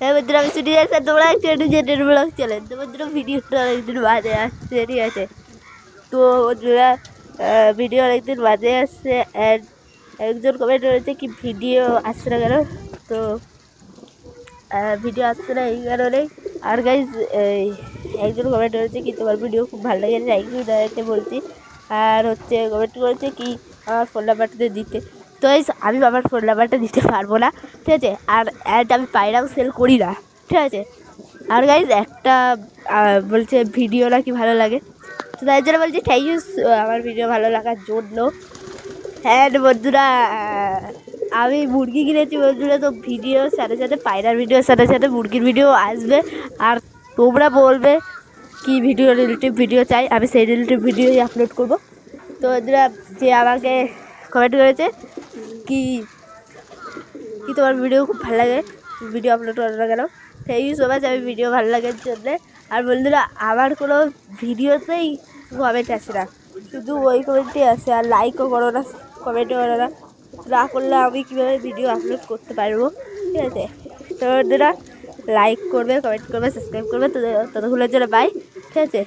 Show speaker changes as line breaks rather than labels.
হ্যাঁ বন্ধুরা, আমি শুনে যাচ্ছি তোমরা একটু জেনের ব্লগ চলেন। তো বন্ধুরা ভিডিওটা অনেকদিন বাদে আসছে, ঠিক আছে। তো বন্ধুরা ভিডিও অনেকদিন বাদে আসছে। অ্যান্ড একজন কমেন্ট করেছে কি ভিডিও আসছে না কেন। তো ভিডিও আসছে না এই কারণেই। আর গাইজ একজন কমেন্ট করেছে কি তোমার ভিডিও খুব ভালো লাগে, থ্যাংক ইউ তাদেরকে বলছি। আর হচ্ছে কমেন্ট করেছে কি আমার ফোন নাম্বারটা দিতে। তো আমি আমার ফোন নাম্বারটা দিতে পারবো না, ঠিক আছে। আর আমি পায়রাও সেল করি না, ঠিক আছে। আর গাইজ একটা বলছে ভিডিও নাকি ভালো লাগে, তো তাই জন্য বলছি থ্যাংক ইউ আমার ভিডিও ভালো লাগার জন্য। হ্যাঁ বন্ধুরা, আমি মুরগি কিনেছি বন্ধুরা। তো ভিডিওর সাথে সাথে পায়রার ভিডিওর সাথে সাথে মুরগির ভিডিও আসবে। আর তোমরা বলবে কি ভিডিও রিলেটিভ ভিডিও চাই, আমি সেই রিলেটিভ ভিডিওই আপলোড করব। তো বন্ধুরা যে আমাকে কমেন্ট করেছে কি কি তোমার ভিডিও খুব ভালো লাগে, ভিডিও আপলোড করো না কেন, থ্যাংক ইউ সো মাচ আমি ভিডিও ভালো লাগার জন্যে। আর বন্ধুরা আমার কোনো ভিডিওতেই কমেন্ট আসে না, শুধু ওই কমেন্টই আসে। আর লাইকও করো না, কমেন্টও করো না, না করলে আমি কীভাবে ভিডিও আপলোড করতে পারবো, ঠিক আছে। তো বন্ধুরা লাইক করবে, কমেন্ট করবে, সাবস্ক্রাইব করবে। তো ততক্ষণের জন্য বাই, ঠিক আছে।